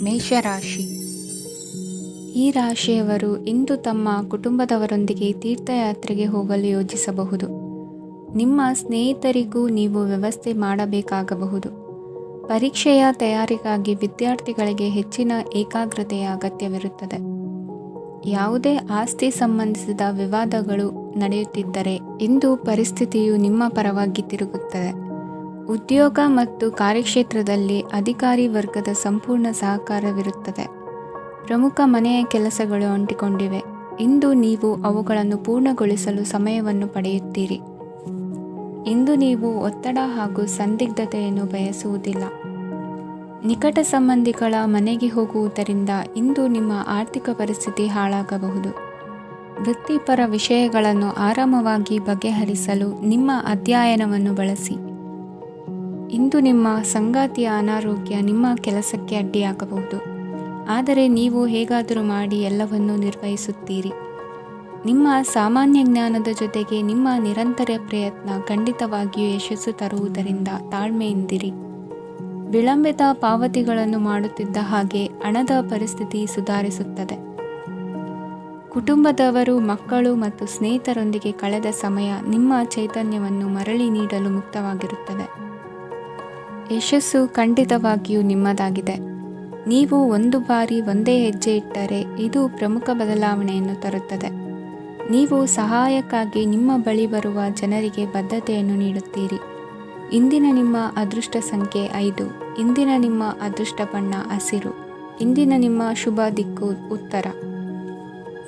ಮೇಷರಾಶಿ. ಈ ರಾಶಿಯವರು ಇಂದು ತಮ್ಮ ಕುಟುಂಬದವರೊಂದಿಗೆ ತೀರ್ಥಯಾತ್ರೆಗೆ ಹೋಗಲು ಯೋಜಿಸಬಹುದು. ನಿಮ್ಮ ಸ್ನೇಹಿತರಿಗೂ ನೀವು ವ್ಯವಸ್ಥೆ ಮಾಡಬೇಕಾಗಬಹುದು. ಪರೀಕ್ಷೆಯ ತಯಾರಿಗಾಗಿ ವಿದ್ಯಾರ್ಥಿಗಳಿಗೆ ಹೆಚ್ಚಿನ ಏಕಾಗ್ರತೆಯ ಅಗತ್ಯವಿರುತ್ತದೆ. ಯಾವುದೇ ಆಸ್ತಿ ಸಂಬಂಧಿಸಿದ ವಿವಾದಗಳು ನಡೆಯುತ್ತಿದ್ದರೆ ಇಂದು ಪರಿಸ್ಥಿತಿಯು ನಿಮ್ಮ ಪರವಾಗಿ ತಿರುಗುತ್ತದೆ. ಉದ್ಯೋಗ ಮತ್ತು ಕಾರ್ಯಕ್ಷೇತ್ರದಲ್ಲಿ ಅಧಿಕಾರಿ ವರ್ಗದ ಸಂಪೂರ್ಣ ಸಹಕಾರವಿರುತ್ತದೆ. ಪ್ರಮುಖ ಮನೆಯ ಕೆಲಸಗಳು ಅಂಟಿಕೊಂಡಿವೆ. ಇಂದು ನೀವು ಅವುಗಳನ್ನು ಪೂರ್ಣಗೊಳಿಸಲು ಸಮಯವನ್ನು ಪಡೆಯುತ್ತೀರಿ. ಇಂದು ನೀವು ಒತ್ತಡ ಹಾಗೂ ಸಂದಿಗ್ಧತೆಯನ್ನು ಬಯಸುವುದಿಲ್ಲ. ನಿಕಟ ಸಂಬಂಧಿಗಳ ಮನೆಗೆ ಹೋಗುವುದರಿಂದ ಇಂದು ನಿಮ್ಮ ಆರ್ಥಿಕ ಪರಿಸ್ಥಿತಿ ಹಾಳಾಗಬಹುದು. ವೃತ್ತಿಪರ ವಿಷಯಗಳನ್ನು ಆರಾಮವಾಗಿ ಬಗೆಹರಿಸಲು ನಿಮ್ಮ ಅಧ್ಯಯನವನ್ನು ಬಳಸಿ. ಇಂದು ನಿಮ್ಮ ಸಂಗಾತಿಯ ಅನಾರೋಗ್ಯ ನಿಮ್ಮ ಕೆಲಸಕ್ಕೆ ಅಡ್ಡಿಯಾಗಬಹುದು, ಆದರೆ ನೀವು ಹೇಗಾದರೂ ಮಾಡಿ ಎಲ್ಲವನ್ನೂ ನಿರ್ವಹಿಸುತ್ತೀರಿ. ನಿಮ್ಮ ಸಾಮಾನ್ಯ ಜ್ಞಾನದ ಜೊತೆಗೆ ನಿಮ್ಮ ನಿರಂತರ ಪ್ರಯತ್ನ ಖಂಡಿತವಾಗಿಯೂ ಯಶಸ್ಸು ತರುವುದರಿಂದ ತಾಳ್ಮೆಯಿಂದಿರಿ. ವಿಳಂಬಿತ ಪಾವತಿಗಳನ್ನು ಮಾಡುತ್ತಿದ್ದ ಹಾಗೆ ಹಣದ ಪರಿಸ್ಥಿತಿ ಸುಧಾರಿಸುತ್ತದೆ. ಕುಟುಂಬದವರು, ಮಕ್ಕಳು ಮತ್ತು ಸ್ನೇಹಿತರೊಂದಿಗೆ ಕಳೆದ ಸಮಯ ನಿಮ್ಮ ಚೈತನ್ಯವನ್ನು ಮರಳಿ ನೀಡಲು ಮುಕ್ತವಾಗಿರುತ್ತದೆ. ಯಶಸ್ಸು ಖಂಡಿತವಾಗಿಯೂ ನಿಮ್ಮದಾಗಿದೆ. ನೀವು ಒಂದು ಬಾರಿ ಒಂದೇ ಹೆಜ್ಜೆ ಇಟ್ಟರೆ ಇದು ಪ್ರಮುಖ ಬದಲಾವಣೆಯನ್ನು ತರುತ್ತದೆ. ನೀವು ಸಹಾಯಕ್ಕಾಗಿ ನಿಮ್ಮ ಬಳಿ ಬರುವ ಜನರಿಗೆ ಬದ್ಧತೆಯನ್ನು ನೀಡುತ್ತೀರಿ. ಇಂದಿನ ನಿಮ್ಮ ಅದೃಷ್ಟ ಸಂಖ್ಯೆ 5. ಇಂದಿನ ನಿಮ್ಮ ಅದೃಷ್ಟ ಬಣ್ಣ ಹಸಿರು. ಇಂದಿನ ನಿಮ್ಮ ಶುಭ ದಿಕ್ಕು ಉತ್ತರ.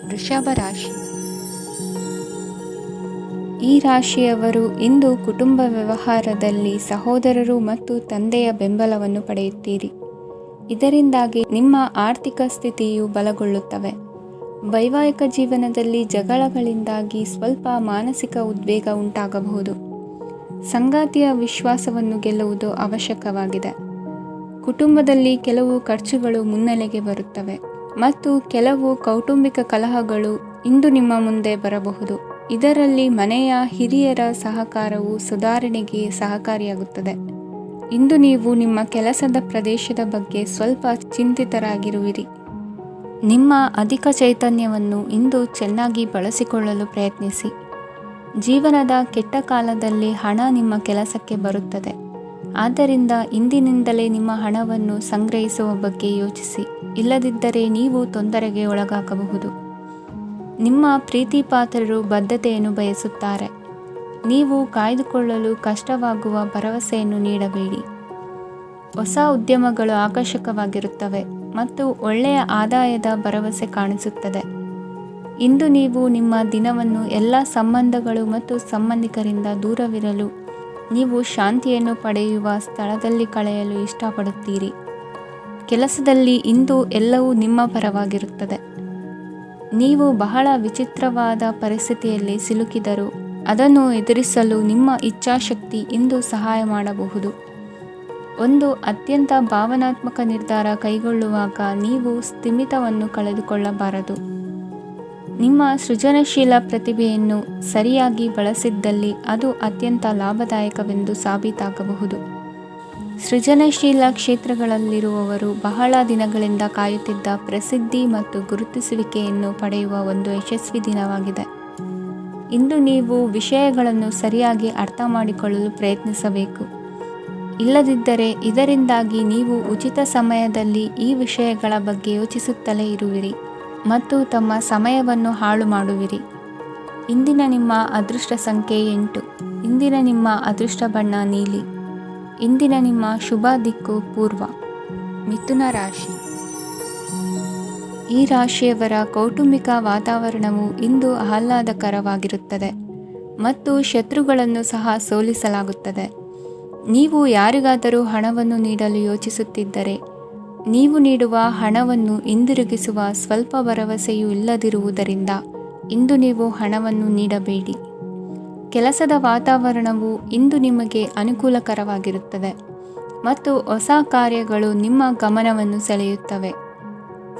ವೃಷಭ ರಾಶಿ. ಈ ರಾಶಿಯವರು ಇಂದು ಕುಟುಂಬ ವ್ಯವಹಾರದಲ್ಲಿ ಸಹೋದರರು ಮತ್ತು ತಂದೆಯ ಬೆಂಬಲವನ್ನು ಪಡೆಯುತ್ತೀರಿ. ಇದರಿಂದಾಗಿ ನಿಮ್ಮ ಆರ್ಥಿಕ ಸ್ಥಿತಿಯು ಬಲಗೊಳ್ಳುತ್ತವೆ. ವೈವಾಹಿಕ ಜೀವನದಲ್ಲಿ ಜಗಳಗಳಿಂದಾಗಿ ಸ್ವಲ್ಪ ಮಾನಸಿಕ ಉದ್ವೇಗ ಉಂಟಾಗಬಹುದು. ಸಂಗಾತಿಯ ವಿಶ್ವಾಸವನ್ನು ಗೆಲ್ಲುವುದು ಅವಶ್ಯಕವಾಗಿದೆ. ಕುಟುಂಬದಲ್ಲಿ ಕೆಲವು ಖರ್ಚುಗಳು ಮುನ್ನೆಲೆಗೆ ಬರುತ್ತವೆ ಮತ್ತು ಕೆಲವು ಕೌಟುಂಬಿಕ ಕಲಹಗಳು ಇಂದು ನಿಮ್ಮ ಮುಂದೆ ಬರಬಹುದು. ಇದರಲ್ಲಿ ಮನೆಯ ಹಿರಿಯರ ಸಹಕಾರವು ಸುಧಾರಣೆಗೆ ಸಹಕಾರಿಯಾಗುತ್ತದೆ. ಇಂದು ನೀವು ನಿಮ್ಮ ಕೆಲಸದ ಪ್ರದೇಶದ ಬಗ್ಗೆ ಸ್ವಲ್ಪ ಚಿಂತಿತರಾಗಿರುವಿರಿ. ನಿಮ್ಮ ಅಧಿಕ ಚೈತನ್ಯವನ್ನು ಇಂದು ಚೆನ್ನಾಗಿ ಬಳಸಿಕೊಳ್ಳಲು ಪ್ರಯತ್ನಿಸಿ. ಜೀವನದ ಕೆಟ್ಟ ಕಾಲದಲ್ಲಿ ಹಣ ನಿಮ್ಮ ಕೆಲಸಕ್ಕೆ ಬರುತ್ತದೆ. ಆದ್ದರಿಂದ ಇಂದಿನಿಂದಲೇ ನಿಮ್ಮ ಹಣವನ್ನು ಸಂಗ್ರಹಿಸುವ ಬಗ್ಗೆ ಯೋಚಿಸಿ. ಇಲ್ಲದಿದ್ದರೆ ನೀವು ತೊಂದರೆಗೆ ಒಳಗಾಗಬಹುದು. ನಿಮ್ಮ ಪ್ರೀತಿಪಾತ್ರರು ಬದ್ಧತೆಯನ್ನು ಬಯಸುತ್ತಾರೆ. ನೀವು ಕಾಯ್ದುಕೊಳ್ಳಲು ಕಷ್ಟವಾಗುವ ಭರವಸೆಯನ್ನು ನೀಡಬೇಡಿ. ಹೊಸ ಉದ್ಯಮಗಳು ಆಕರ್ಷಕವಾಗಿರುತ್ತವೆ ಮತ್ತು ಒಳ್ಳೆಯ ಆದಾಯದ ಭರವಸೆ ಕಾಣಿಸುತ್ತದೆ. ಇಂದು ನೀವು ನಿಮ್ಮ ದಿನವನ್ನು ಎಲ್ಲ ಸಂಬಂಧಗಳು ಮತ್ತು ಸಂಬಂಧಿಕರಿಂದ ದೂರವಿರಲು ನೀವು ಶಾಂತಿಯನ್ನು ಪಡೆಯುವ ಸ್ಥಳದಲ್ಲಿ ಕಳೆಯಲು ಇಷ್ಟಪಡುತ್ತೀರಿ. ಕೆಲಸದಲ್ಲಿ ಇಂದು ಎಲ್ಲವೂ ನಿಮ್ಮ ಪರವಾಗಿರುತ್ತದೆ. ನೀವು ಬಹಳ ವಿಚಿತ್ರವಾದ ಪರಿಸ್ಥಿತಿಯಲ್ಲಿ ಸಿಲುಕಿದರೂ ಅದನ್ನು ಎದುರಿಸಲು ನಿಮ್ಮ ಇಚ್ಛಾಶಕ್ತಿ ಇಂದು ಸಹಾಯ ಮಾಡಬಹುದು. ಒಂದು ಅತ್ಯಂತ ಭಾವನಾತ್ಮಕ ನಿರ್ಧಾರ ಕೈಗೊಳ್ಳುವಾಗ ನೀವು ಸ್ಥಿಮಿತವನ್ನು ಕಳೆದುಕೊಳ್ಳಬಾರದು. ನಿಮ್ಮ ಸೃಜನಶೀಲ ಪ್ರತಿಭೆಯನ್ನು ಸರಿಯಾಗಿ ಬಳಸಿದ್ದಲ್ಲಿ ಅದು ಅತ್ಯಂತ ಲಾಭದಾಯಕವೆಂದು ಸಾಬೀತಾಗಬಹುದು. ಸೃಜನಶೀಲ ಕ್ಷೇತ್ರಗಳಲ್ಲಿರುವವರು ಬಹಳ ದಿನಗಳಿಂದ ಕಾಯುತ್ತಿದ್ದ ಪ್ರಸಿದ್ಧಿ ಮತ್ತು ಗುರುತಿಸುವಿಕೆಯನ್ನು ಪಡೆಯುವ ಒಂದು ಯಶಸ್ವಿ ದಿನವಾಗಿದೆ. ಇಂದು ನೀವು ವಿಷಯಗಳನ್ನು ಸರಿಯಾಗಿ ಅರ್ಥ ಮಾಡಿಕೊಳ್ಳಲು ಪ್ರಯತ್ನಿಸಬೇಕು. ಇಲ್ಲದಿದ್ದರೆ ಇದರಿಂದಾಗಿ ನೀವು ಉಚಿತ ಸಮಯದಲ್ಲಿ ಈ ವಿಷಯಗಳ ಬಗ್ಗೆ ಯೋಚಿಸುತ್ತಲೇ ಇರುವಿರಿ ಮತ್ತು ತಮ್ಮ ಸಮಯವನ್ನು ಹಾಳು ಮಾಡುವಿರಿ. ಇಂದಿನ ನಿಮ್ಮ ಅದೃಷ್ಟ ಸಂಖ್ಯೆ 8. ಇಂದಿನ ನಿಮ್ಮ ಅದೃಷ್ಟ ಬಣ್ಣ ನೀಲಿ. ಇಂದಿನ ನಿಮ್ಮ ಶುಭ ದಿಕ್ಕು ಪೂರ್ವ. ಮಿಥುನ ರಾಶಿ. ಈ ರಾಶಿಯವರ ಕೌಟುಂಬಿಕ ವಾತಾವರಣವು ಇಂದು ಆಹ್ಲಾದಕರವಾಗಿರುತ್ತದೆ ಮತ್ತು ಶತ್ರುಗಳನ್ನು ಸಹ ಸೋಲಿಸಲಾಗುತ್ತದೆ. ನೀವು ಯಾರಿಗಾದರೂ ಹಣವನ್ನು ನೀಡಲು ಯೋಚಿಸುತ್ತಿದ್ದರೆ ನೀವು ನೀಡುವ ಹಣವನ್ನು ಹಿಂದಿರುಗಿಸುವ ಸ್ವಲ್ಪ ಭರವಸೆಯೂ ಇಲ್ಲದಿರುವುದರಿಂದ ಇಂದು ನೀವು ಹಣವನ್ನು ನೀಡಬೇಡಿ. ಕೆಲಸದ ವಾತಾವರಣವು ಇಂದು ನಿಮಗೆ ಅನುಕೂಲಕರವಾಗಿರುತ್ತದೆ ಮತ್ತು ಹೊಸ ಕಾರ್ಯಗಳು ನಿಮ್ಮ ಗಮನವನ್ನು ಸೆಳೆಯುತ್ತವೆ.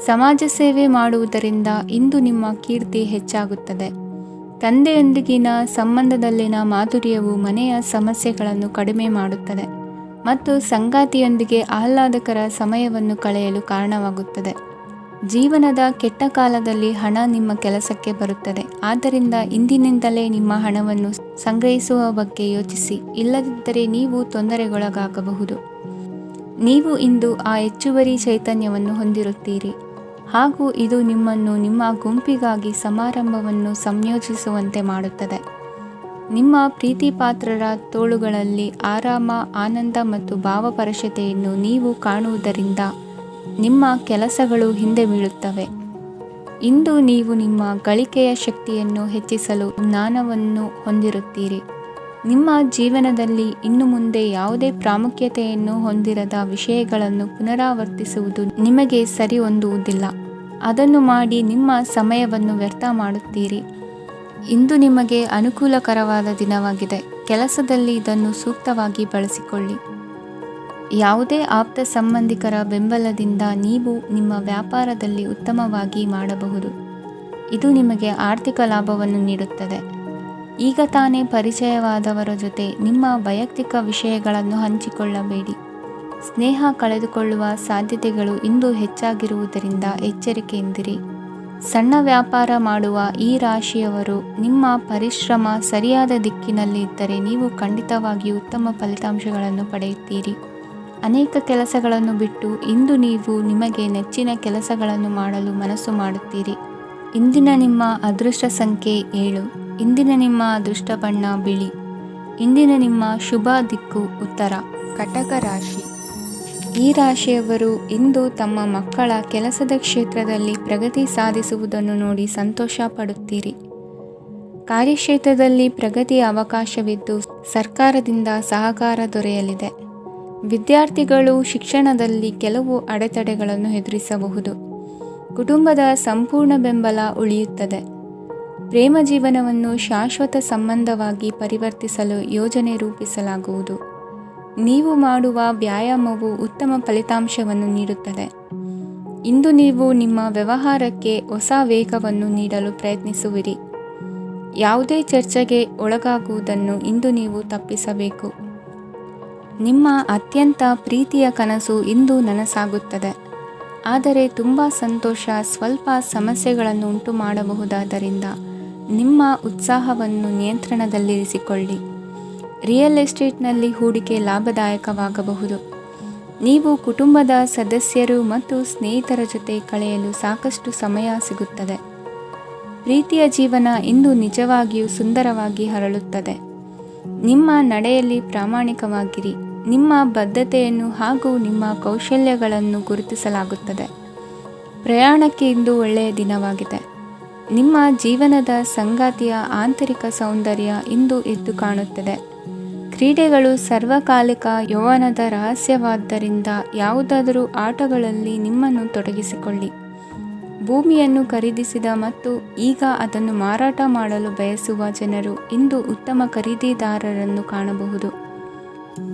ಸಮಾಜ ಸೇವೆ ಮಾಡುವುದರಿಂದ ಇಂದು ನಿಮ್ಮ ಕೀರ್ತಿ ಹೆಚ್ಚಾಗುತ್ತದೆ. ತಂದೆಯೊಂದಿಗಿನ ಸಂಬಂಧದಲ್ಲಿನ ಮಾಧುರ್ಯವು ಮನೆಯ ಸಮಸ್ಯೆಗಳನ್ನು ಕಡಿಮೆ ಮಾಡುತ್ತದೆ ಮತ್ತು ಸಂಗಾತಿಯೊಂದಿಗೆ ಆಹ್ಲಾದಕರ ಸಮಯವನ್ನು ಕಳೆಯಲು ಕಾರಣವಾಗುತ್ತದೆ. ಜೀವನದ ಕೆಟ್ಟ ಕಾಲದಲ್ಲಿ ಹಣ ನಿಮ್ಮ ಕೆಲಸಕ್ಕೆ ಬರುತ್ತದೆ. ಆದ್ದರಿಂದ ಇಂದಿನಿಂದಲೇ ನಿಮ್ಮ ಹಣವನ್ನು ಸಂಗ್ರಹಿಸುವ ಬಗ್ಗೆ ಯೋಚಿಸಿ, ಇಲ್ಲದಿದ್ದರೆ ನೀವು ತೊಂದರೆಗೊಳಗಾಗಬಹುದು. ನೀವು ಇಂದು ಆ ಹೆಚ್ಚುವರಿ ಚೈತನ್ಯವನ್ನು ಹೊಂದಿರುತ್ತೀರಿ ಹಾಗೂ ಇದು ನಿಮ್ಮನ್ನು ನಿಮ್ಮ ಗುಂಪಿಗಾಗಿ ಸಮಾರಂಭವನ್ನು ಸಂಯೋಜಿಸುವಂತೆ ಮಾಡುತ್ತದೆ. ನಿಮ್ಮ ಪ್ರೀತಿಪಾತ್ರರ ತೋಳುಗಳಲ್ಲಿ ಆರಾಮ, ಆನಂದ ಮತ್ತು ಭಾವಪರಶತೆಯನ್ನು ನೀವು ಕಾಣುವುದರಿಂದ ನಿಮ್ಮ ಕೆಲಸಗಳು ಹಿಂದೆ ಬೀಳುತ್ತವೆ. ಇಂದು ನೀವು ನಿಮ್ಮ ಗಳಿಕೆಯ ಶಕ್ತಿಯನ್ನು ಹೆಚ್ಚಿಸಲು ಜ್ಞಾನವನ್ನು ಹೊಂದಿರುತ್ತೀರಿ. ನಿಮ್ಮ ಜೀವನದಲ್ಲಿ ಇನ್ನು ಮುಂದೆ ಯಾವುದೇ ಪ್ರಾಮುಖ್ಯತೆಯನ್ನು ಹೊಂದಿರದ ವಿಷಯಗಳನ್ನು ಪುನರಾವರ್ತಿಸುವುದು ನಿಮಗೆ ಸರಿ ಹೊಂದುವುದಿಲ್ಲ. ಅದನ್ನು ಮಾಡಿ ನಿಮ್ಮ ಸಮಯವನ್ನು ವ್ಯರ್ಥ ಮಾಡುತ್ತೀರಿ. ಇಂದು ನಿಮಗೆ ಅನುಕೂಲಕರವಾದ ದಿನವಾಗಿದೆ. ಕೆಲಸದಲ್ಲಿ ಇದನ್ನು ಸೂಕ್ತವಾಗಿ ಬಳಸಿಕೊಳ್ಳಿ. ಯಾವುದೇ ಆಪ್ತ ಸಂಬಂಧಿಕರ ಬೆಂಬಲದಿಂದ ನೀವು ನಿಮ್ಮ ವ್ಯಾಪಾರದಲ್ಲಿ ಉತ್ತಮವಾಗಿ ಮಾಡಬಹುದು. ಇದು ನಿಮಗೆ ಆರ್ಥಿಕ ಲಾಭವನ್ನು ನೀಡುತ್ತದೆ. ಈಗ ತಾನೇ ಪರಿಚಯವಾದವರ ಜೊತೆ ನಿಮ್ಮ ವೈಯಕ್ತಿಕ ವಿಷಯಗಳನ್ನು ಹಂಚಿಕೊಳ್ಳಬೇಡಿ. ಸ್ನೇಹ ಕಳೆದುಕೊಳ್ಳುವ ಸಾಧ್ಯತೆಗಳು ಇಂದು ಹೆಚ್ಚಾಗಿರುವುದರಿಂದ ಎಚ್ಚರಿಕೆಯಿಂದಿರಿ. ಸಣ್ಣ ವ್ಯಾಪಾರ ಮಾಡುವ ಈ ರಾಶಿಯವರು ನಿಮ್ಮ ಪರಿಶ್ರಮ ಸರಿಯಾದ ದಿಕ್ಕಿನಲ್ಲಿ ಇದ್ದರೆ ನೀವು ಖಂಡಿತವಾಗಿಯೂ ಉತ್ತಮ ಫಲಿತಾಂಶಗಳನ್ನು ಪಡೆಯುತ್ತೀರಿ. ಅನೇಕ ಕೆಲಸಗಳನ್ನು ಬಿಟ್ಟು ಇಂದು ನೀವು ನಿಮಗೆ ನೆಚ್ಚಿನ ಕೆಲಸಗಳನ್ನು ಮಾಡಲು ಮನಸ್ಸು ಮಾಡುತ್ತೀರಿ. ಇಂದಿನ ನಿಮ್ಮ ಅದೃಷ್ಟ ಸಂಖ್ಯೆ 7. ಇಂದಿನ ನಿಮ್ಮ ಅದೃಷ್ಟ ಬಣ್ಣ ಬಿಳಿ. ಇಂದಿನ ನಿಮ್ಮ ಶುಭ ದಿಕ್ಕು ಉತ್ತರ. ಕಟಕ ರಾಶಿ. ಈ ರಾಶಿಯವರು ಇಂದು ತಮ್ಮ ಮಕ್ಕಳ ಕೆಲಸದ ಕ್ಷೇತ್ರದಲ್ಲಿ ಪ್ರಗತಿ ಸಾಧಿಸುವುದನ್ನು ನೋಡಿ ಸಂತೋಷ ಪಡುತ್ತೀರಿ. ಕಾರ್ಯಕ್ಷೇತ್ರದಲ್ಲಿ ಪ್ರಗತಿಯ ಅವಕಾಶವಿದ್ದು ಸರ್ಕಾರದಿಂದ ಸಹಕಾರ ದೊರೆಯಲಿದೆ. ವಿದ್ಯಾರ್ಥಿಗಳು ಶಿಕ್ಷಣದಲ್ಲಿ ಕೆಲವು ಅಡೆತಡೆಗಳನ್ನು ಎದುರಿಸಬಹುದು. ಕುಟುಂಬದ ಸಂಪೂರ್ಣ ಬೆಂಬಲ ಉಳಿಯುತ್ತದೆ. ಪ್ರೇಮ ಜೀವನವನ್ನು ಶಾಶ್ವತ ಸಂಬಂಧವಾಗಿ ಪರಿವರ್ತಿಸಲು ಯೋಜನೆ ರೂಪಿಸಲಾಗುವುದು. ನೀವು ಮಾಡುವ ವ್ಯಾಯಾಮವು ಉತ್ತಮ ಫಲಿತಾಂಶವನ್ನು ನೀಡುತ್ತದೆ. ಇಂದು ನೀವು ನಿಮ್ಮ ವ್ಯವಹಾರಕ್ಕೆ ಹೊಸ ವೇಗವನ್ನು ನೀಡಲು ಪ್ರಯತ್ನಿಸುವಿರಿ. ಯಾವುದೇ ಚರ್ಚೆಗೆ ಒಳಗಾಗುವುದನ್ನು ಇಂದು ನೀವು ತಪ್ಪಿಸಬೇಕು. ನಿಮ್ಮ ಅತ್ಯಂತ ಪ್ರೀತಿಯ ಕನಸು ಇಂದು ನನಸಾಗುತ್ತದೆ. ಆದರೆ ತುಂಬ ಸಂತೋಷ ಸ್ವಲ್ಪ ಸಮಸ್ಯೆಗಳನ್ನು ಉಂಟು ಮಾಡಬಹುದಾದ್ದರಿಂದ ನಿಮ್ಮ ಉತ್ಸಾಹವನ್ನು ನಿಯಂತ್ರಣದಲ್ಲಿರಿಸಿಕೊಳ್ಳಿ. ರಿಯಲ್ ಎಸ್ಟೇಟ್ನಲ್ಲಿ ಹೂಡಿಕೆ ಲಾಭದಾಯಕವಾಗಬಹುದು. ನೀವು ಕುಟುಂಬದ ಸದಸ್ಯರು ಮತ್ತು ಸ್ನೇಹಿತರ ಜೊತೆ ಕಳೆಯಲು ಸಾಕಷ್ಟು ಸಮಯ ಸಿಗುತ್ತದೆ. ಪ್ರೀತಿಯ ಜೀವನ ಇಂದು ನಿಜವಾಗಿಯೂ ಸುಂದರವಾಗಿ ಹರಳುತ್ತದೆ. ನಿಮ್ಮ ನಡೆಯಲ್ಲಿ ಪ್ರಾಮಾಣಿಕವಾಗಿರಿ. ನಿಮ್ಮ ಬದ್ಧತೆಯನ್ನು ಹಾಗೂ ನಿಮ್ಮ ಕೌಶಲ್ಯಗಳನ್ನು ಗುರುತಿಸಲಾಗುತ್ತದೆ. ಪ್ರಯಾಣಕ್ಕೆ ಇಂದು ಒಳ್ಳೆಯ ದಿನವಾಗಿದೆ. ನಿಮ್ಮ ಜೀವನದ ಸಂಗಾತಿಯ ಆಂತರಿಕ ಸೌಂದರ್ಯ ಇಂದು ಎದ್ದು ಕಾಣುತ್ತದೆ. ಕ್ರೀಡೆಗಳು ಸರ್ವಕಾಲಿಕ ಯೌವನದ ರಹಸ್ಯವಾದ್ದರಿಂದ ಯಾವುದಾದರೂ ಆಟಗಳಲ್ಲಿ ನಿಮ್ಮನ್ನು ತೊಡಗಿಸಿಕೊಳ್ಳಿ. ಭೂಮಿಯನ್ನು ಖರೀದಿಸಿದ ಮತ್ತು ಈಗ ಅದನ್ನು ಮಾರಾಟ ಮಾಡಲು ಬಯಸುವ ಜನರು ಇಂದು ಉತ್ತಮ ಖರೀದಿದಾರರನ್ನು ಕಾಣಬಹುದು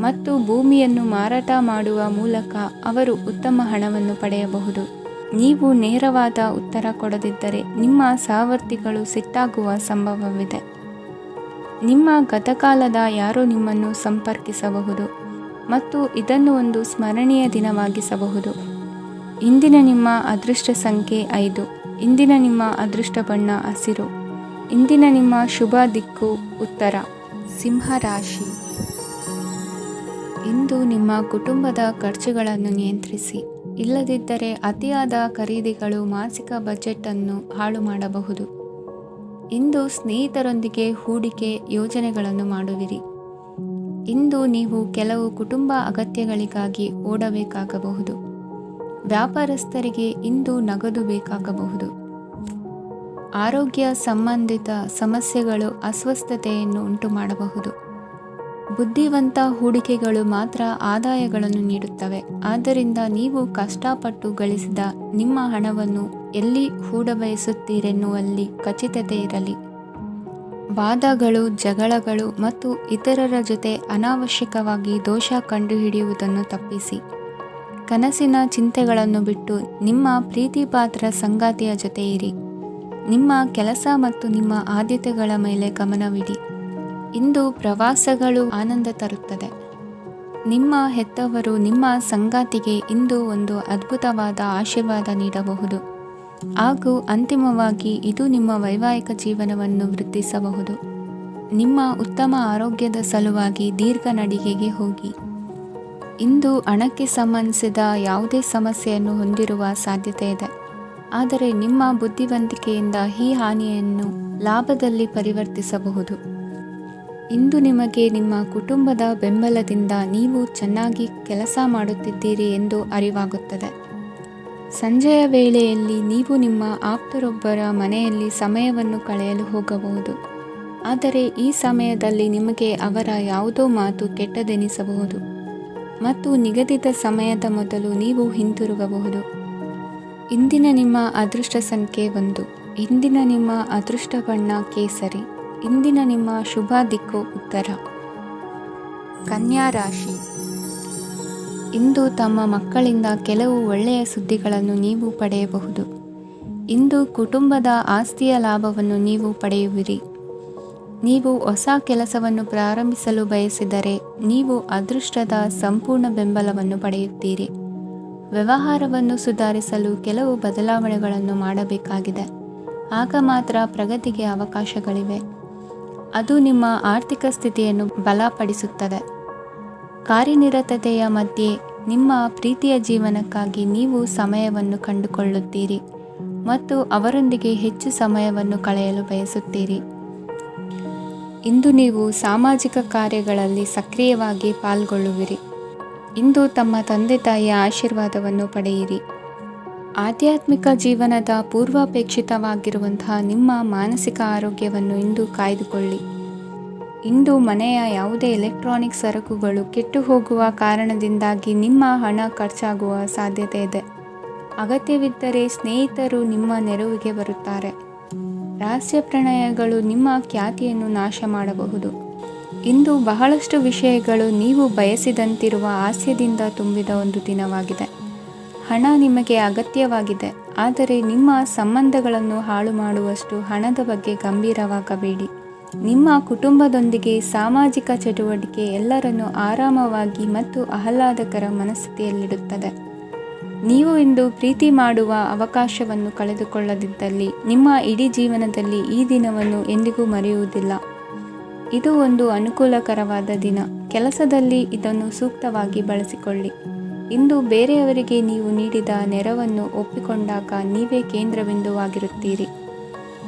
ಮತ್ತು ಭೂಮಿಯನ್ನು ಮಾರಾಟ ಮಾಡುವ ಮೂಲಕ ಅವರು ಉತ್ತಮ ಹಣವನ್ನು ಪಡೆಯಬಹುದು. ನೀವು ನೇರವಾದ ಉತ್ತರ ಕೊಡದಿದ್ದರೆ ನಿಮ್ಮ ಸಹವರ್ತಿಗಳು ಸಿಟ್ಟಾಗುವ ಸಂಭವವಿದೆ. ನಿಮ್ಮ ಗತಕಾಲದ ಯಾರೋ ನಿಮ್ಮನ್ನು ಸಂಪರ್ಕಿಸಬಹುದು ಮತ್ತು ಇದನ್ನು ಒಂದು ಸ್ಮರಣೀಯ ದಿನವಾಗಿಸಬಹುದು. ಇಂದಿನ ನಿಮ್ಮ ಅದೃಷ್ಟ ಸಂಖ್ಯೆ 5. ಇಂದಿನ ನಿಮ್ಮ ಅದೃಷ್ಟ ಬಣ್ಣ ಹಸಿರು. ಇಂದಿನ ನಿಮ್ಮ ಶುಭ ದಿಕ್ಕು ಉತ್ತರ. ಸಿಂಹ ರಾಶಿ. ಇಂದು ನಿಮ್ಮ ಕುಟುಂಬದ ಖರ್ಚುಗಳನ್ನು ನಿಯಂತ್ರಿಸಿ. ಇಲ್ಲದಿದ್ದರೆ ಅತಿಯಾದ ಖರೀದಿಗಳು ಮಾಸಿಕ ಬಜೆಟನ್ನು ಹಾಳು ಮಾಡಬಹುದು. ಇಂದು ಸ್ನೇಹಿತರೊಂದಿಗೆ ಹೂಡಿಕೆ ಯೋಜನೆಗಳನ್ನು ಮಾಡುವಿರಿ. ಇಂದು ನೀವು ಕೆಲವು ಕುಟುಂಬ ಅಗತ್ಯಗಳಿಗಾಗಿ ಓಡಬೇಕಾಗಬಹುದು. ವ್ಯಾಪಾರಸ್ಥರಿಗೆ ಇಂದು ನಗದು ಬೇಕಾಗಬಹುದು. ಆರೋಗ್ಯ ಸಂಬಂಧಿತ ಸಮಸ್ಯೆಗಳು ಅಸ್ವಸ್ಥತೆಯನ್ನು ಉಂಟುಮಾಡಬಹುದು. ಬುದ್ಧಿವಂತ ಹೂಡಿಕೆಗಳು ಮಾತ್ರ ಆದಾಯಗಳನ್ನು ನೀಡುತ್ತವೆ. ಆದ್ದರಿಂದ ನೀವು ಕಷ್ಟಪಟ್ಟು ಗಳಿಸಿದ ನಿಮ್ಮ ಹಣವನ್ನು ಎಲ್ಲಿ ಹೂಡಬಯಸುತ್ತೀರೆನ್ನುವಲ್ಲಿ ಖಚಿತತೆ ಇರಲಿ. ವಾದಗಳು, ಜಗಳಗಳು ಮತ್ತು ಇತರರ ಜೊತೆ ಅನಾವಶ್ಯಕವಾಗಿ ದೋಷ ಕಂಡುಹಿಡಿಯುವುದನ್ನು ತಪ್ಪಿಸಿ. ಕನಸಿನ ಚಿಂತೆಗಳನ್ನು ಬಿಟ್ಟು ನಿಮ್ಮ ಪ್ರೀತಿಪಾತ್ರ ಸಂಗಾತಿಯ ಜೊತೆ ಇರಿ. ನಿಮ್ಮ ಕೆಲಸ ಮತ್ತು ನಿಮ್ಮ ಆದ್ಯತೆಗಳ ಮೇಲೆ ಗಮನವಿಡಿ. ಇಂದು ಪ್ರವಾಸಗಳು ಆನಂದ ತರುತ್ತದೆ. ನಿಮ್ಮ ಹೆತ್ತವರು ನಿಮ್ಮ ಸಂಗಾತಿಗೆ ಇಂದು ಒಂದು ಅದ್ಭುತವಾದ ಆಶೀರ್ವಾದ ನೀಡಬಹುದು ಹಾಗೂ ಅಂತಿಮವಾಗಿ ಇದು ನಿಮ್ಮ ವೈವಾಹಿಕ ಜೀವನವನ್ನು ವೃದ್ಧಿಸಬಹುದು. ನಿಮ್ಮ ಉತ್ತಮ ಆರೋಗ್ಯದ ಸಲುವಾಗಿ ದೀರ್ಘ ನಡಿಗೆಗೆ ಹೋಗಿ. ಇಂದು ಹಣಕ್ಕೆ ಸಂಬಂಧಿಸಿದ ಯಾವುದೇ ಸಮಸ್ಯೆಯನ್ನು ಹೊಂದಿರುವ ಸಾಧ್ಯತೆ ಇದೆ, ಆದರೆ ನಿಮ್ಮ ಬುದ್ಧಿವಂತಿಕೆಯಿಂದ ಈ ಹಾನಿಯನ್ನು ಲಾಭದಲ್ಲಿ ಪರಿವರ್ತಿಸಬಹುದು. ಇಂದು ನಿಮಗೆ ನಿಮ್ಮ ಕುಟುಂಬದ ಬೆಂಬಲದಿಂದ ನೀವು ಚೆನ್ನಾಗಿ ಕೆಲಸ ಮಾಡುತ್ತಿದ್ದೀರಿ ಎಂದು ಅರಿವಾಗುತ್ತದೆ. ಸಂಜೆಯ ವೇಳೆಯಲ್ಲಿ ನೀವು ನಿಮ್ಮ ಆಪ್ತರೊಬ್ಬರ ಮನೆಯಲ್ಲಿ ಸಮಯವನ್ನು ಕಳೆಯಲು ಹೋಗಬಹುದು, ಆದರೆ ಈ ಸಮಯದಲ್ಲಿ ನಿಮಗೆ ಅವರ ಯಾವುದೋ ಮಾತು ಕೆಟ್ಟದೆನಿಸಬಹುದು ಮತ್ತು ನಿಗದಿತ ಸಮಯದ ಮೊದಲು ನೀವು ಹಿಂತಿರುಗಬಹುದು. ಇಂದಿನ ನಿಮ್ಮ ಅದೃಷ್ಟ ಸಂಖ್ಯೆ 1. ಇಂದಿನ ನಿಮ್ಮ ಅದೃಷ್ಟ ಬಣ್ಣ ಕೇಸರಿ. ಇಂದಿನ ನಿಮ್ಮ ಶುಭ ದಿಕ್ಕು ಉತ್ತರ. ಕನ್ಯಾ ರಾಶಿ. ಇಂದು ತಮ್ಮ ಮಕ್ಕಳಿಂದ ಕೆಲವು ಒಳ್ಳೆಯ ಸುದ್ದಿಗಳನ್ನು ನೀವು ಪಡೆಯಬಹುದು. ಇಂದು ಕುಟುಂಬದ ಆಸ್ತಿಯ ಲಾಭವನ್ನು ನೀವು ಪಡೆಯುವಿರಿ. ನೀವು ಹೊಸ ಕೆಲಸವನ್ನು ಪ್ರಾರಂಭಿಸಲು ಬಯಸಿದರೆ ನೀವು ಅದೃಷ್ಟದ ಸಂಪೂರ್ಣ ಬೆಂಬಲವನ್ನು ಪಡೆಯುತ್ತೀರಿ. ವ್ಯವಹಾರವನ್ನು ಸುಧಾರಿಸಲು ಕೆಲವು ಬದಲಾವಣೆಗಳನ್ನು ಮಾಡಬೇಕಾಗಿದೆ, ಆಗ ಮಾತ್ರ ಪ್ರಗತಿಗೆ ಅವಕಾಶಗಳಿವೆ. ಅದು ನಿಮ್ಮ ಆರ್ಥಿಕ ಸ್ಥಿತಿಯನ್ನು ಬಲಪಡಿಸುತ್ತದೆ. ಕಾರ್ಯನಿರತತೆಯ ಮಧ್ಯೆ ನಿಮ್ಮ ಪ್ರೀತಿಯ ಜೀವನಕ್ಕಾಗಿ ನೀವು ಸಮಯವನ್ನು ಕಂಡುಕೊಳ್ಳುತ್ತೀರಿ ಮತ್ತು ಅವರೊಂದಿಗೆ ಹೆಚ್ಚು ಸಮಯವನ್ನು ಕಳೆಯಲು ಬಯಸುತ್ತೀರಿ. ಇಂದು ನೀವು ಸಾಮಾಜಿಕ ಕಾರ್ಯಗಳಲ್ಲಿ ಸಕ್ರಿಯವಾಗಿ ಪಾಲ್ಗೊಳ್ಳುವಿರಿ. ಇಂದು ತಮ್ಮ ತಂದೆ ತಾಯಿಯ ಆಶೀರ್ವಾದವನ್ನು ಪಡೆಯಿರಿ. ಆಧ್ಯಾತ್ಮಿಕ ಜೀವನದ ಪೂರ್ವಾಪೇಕ್ಷಿತವಾಗಿರುವಂತಹ ನಿಮ್ಮ ಮಾನಸಿಕ ಆರೋಗ್ಯವನ್ನು ಇಂದು ಕಾಯ್ದುಕೊಳ್ಳಿ. ಇಂದು ಮನೆಯ ಯಾವುದೇ ಎಲೆಕ್ಟ್ರಾನಿಕ್ ಸರಕುಗಳು ಕೆಟ್ಟು ಹೋಗುವ ಕಾರಣದಿಂದಾಗಿ ನಿಮ್ಮ ಹಣ ಖರ್ಚಾಗುವ ಸಾಧ್ಯತೆ ಇದೆ. ಅಗತ್ಯವಿದ್ದರೆ ಸ್ನೇಹಿತರು ನಿಮ್ಮ ನೆರವಿಗೆ ಬರುತ್ತಾರೆ. ರಹಸ್ಯ ಪ್ರಣಯಗಳು ನಿಮ್ಮ ಖ್ಯಾತಿಯನ್ನು ನಾಶ ಮಾಡಬಹುದು. ಇಂದು ಬಹಳಷ್ಟು ವಿಷಯಗಳು ನೀವು ಬಯಸಿದಂತಿರುವ ಹಾಸ್ಯದಿಂದ ತುಂಬಿದ ಒಂದು ದಿನವಾಗಿದೆ. ಹಣ ನಿಮಗೆ ಅಗತ್ಯವಾಗಿದೆ, ಆದರೆ ನಿಮ್ಮ ಸಂಬಂಧಗಳನ್ನು ಹಾಳು ಮಾಡುವಷ್ಟು ಹಣದ ಬಗ್ಗೆ ಗಂಭೀರವಾಗಬೇಡಿ. ನಿಮ್ಮ ಕುಟುಂಬದೊಂದಿಗೆ ಸಾಮಾಜಿಕ ಚಟುವಟಿಕೆ ಎಲ್ಲರನ್ನೂ ಆರಾಮವಾಗಿ ಮತ್ತು ಆಹ್ಲಾದಕರ ಮನಸ್ಥಿತಿಯಲ್ಲಿಡುತ್ತದೆ. ನೀವು ಇಂದು ಪ್ರೀತಿ ಮಾಡುವ ಅವಕಾಶವನ್ನು ಕಳೆದುಕೊಳ್ಳದಿದ್ದಲ್ಲಿ ನಿಮ್ಮ ಇಡೀ ಜೀವನದಲ್ಲಿ ಈ ದಿನವನ್ನು ಎಂದಿಗೂ ಮರೆಯುವುದಿಲ್ಲ. ಇದು ಒಂದು ಅನುಕೂಲಕರವಾದ ದಿನ. ಕೆಲಸದಲ್ಲಿ ಇದನ್ನು ಸೂಕ್ತವಾಗಿ ಬಳಸಿಕೊಳ್ಳಿ. ಇಂದು ಬೇರೆಯವರಿಗೆ ನೀವು ನೀಡಿದ ನೆರವನ್ನು ಒಪ್ಪಿಕೊಂಡಾಗ ನೀವೇ ಕೇಂದ್ರಬಿಂದುವಾಗಿರುತ್ತೀರಿ.